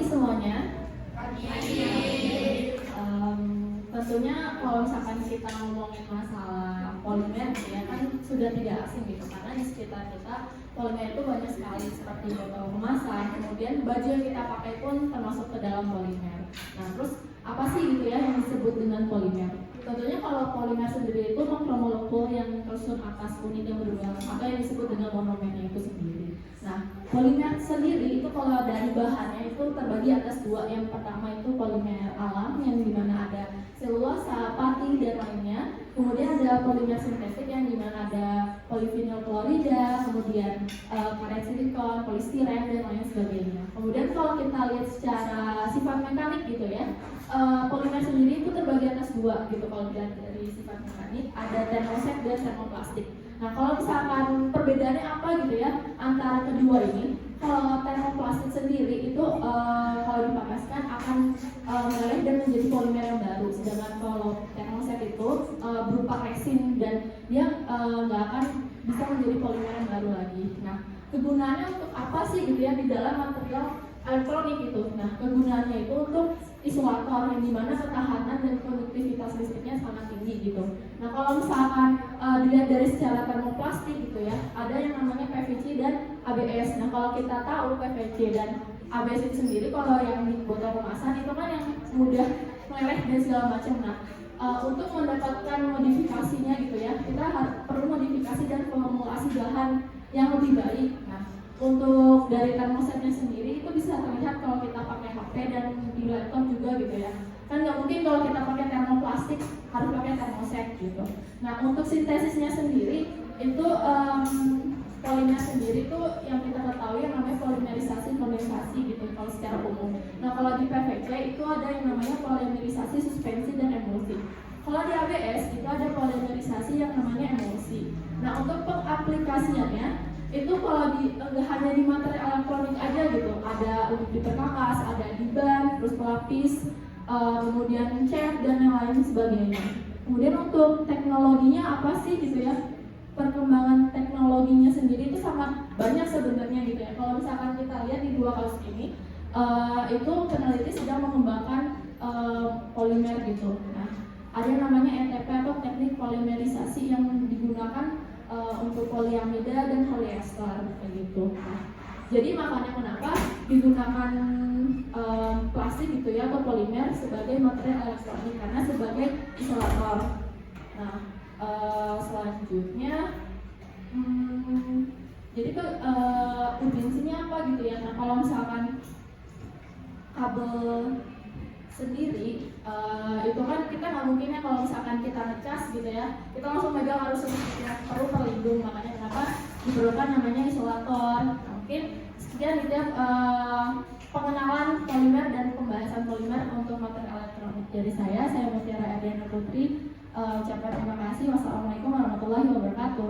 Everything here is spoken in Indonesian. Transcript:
pagi semuanya. Tentunya kalau misalkan kita ngomongin masalah polimer gitu ya kan sudah tidak asing gitu, karena di sekitar kita polimer itu banyak sekali seperti botol kemasan, kemudian baju yang kita pakai pun termasuk ke dalam polimer. Nah terus apa sih gitu ya yang disebut dengan polimer? Tentunya kalau polimer sendiri itu makromolekul yang tersusun atas unit yang berbeda atau yang disebut dengan monomernya itu sendiri. Nah, polimer sendiri itu kalau dari bahannya itu terbagi atas dua. Yang pertama itu polimer alam yang dimana ada selulosa, pati dan lainnya. Kemudian ada polimer sintetik yang dimana ada polivinil klorida, kemudian karet silikon, polistiren dan lain sebagainya. Kemudian kalau kita lihat secara sifat mekanik gitu ya, polimer sendiri itu terbagi atas dua gitu. Kalau dilihat dari sifat mekanik ada termoset dan termoplastik. Nah kalau misalkan perbedaannya apa gitu ya antara kedua ini, kalau termoplastik sendiri itu kalau dipakaskan akan meleleh dan menjadi polimer yang baru, sedangkan kalau termoset itu berupa resin dan dia nggak akan bisa menjadi polimer yang baru lagi. Nah kegunaannya untuk apa sih gitu ya di dalam material elektronik itu? Nah kegunaannya itu untuk isolator yang dimana ketahanan dan konduktivitas listriknya sangat tinggi gitu. Nah kalau misalkan dilihat dari secara termoplastik gitu ya, ada yang namanya PVC dan ABS. Nah kalau kita tahu PVC dan ABS itu sendiri, kalau yang di botol kemasan itu kan yang mudah meleleh dan segala macam. Nah untuk mendapatkan modifikasinya gitu ya, kita perlu modifikasi dan formulasi bahan yang lebih baik. Nah untuk dari termosetnya sendiri itu bisa terlihat kalau kita pakai HP dan di laptop juga gitu ya. Kan nggak mungkin kalau kita pakai termoplastik harus pakai termoset gitu. Nah untuk sintesisnya sendiri itu polimer sendiri itu yang kita ketahui yang namanya polimerisasi kondensasi gitu kalau secara umum. Nah kalau di PVC itu ada yang namanya polimerisasi suspensi dan emulsi. Kalau di ABS itu ada polimerisasi yang namanya emulsi. Nah untuk pengaplikasiannya itu kalau nggak hanya di material elektronik aja gitu, ada untuk di perkakas, ada di ban, terus pelapis, kemudian cat dan yang lain sebagainya. Kemudian untuk teknologinya apa sih gitu ya? Perkembangan teknologinya sendiri itu sangat banyak sebenarnya gitu ya. Kalau misalkan kita lihat di dua kasus ini, itu peneliti sedang mengembangkan polimer gitu. Nah, ada yang namanya ETP atau teknik polimerisasi yang digunakan untuk poliamida dan polyester begitu. Nah, jadi makanya kenapa digunakan plastik gitu ya atau polimer sebagai material elektronik karena sebagai isolator. Nah, selanjutnya jadi tuh urgensinya apa gitu ya. Nah, kalau misalkan kabel sendiri itu kan kita nggak mungkin ya kalau misalkan kita ngecas gitu ya kita langsung megang arus listrik, perlu terlindung, makanya kenapa diperlukan namanya isolator. Nah, mungkin sekian gitu ya pengenalan polimer dan pembahasan polimer untuk material elektronik dari saya Mutiara Ardiana Putri. Ucapkan terima kasih. Wassalamualaikum warahmatullahi wabarakatuh.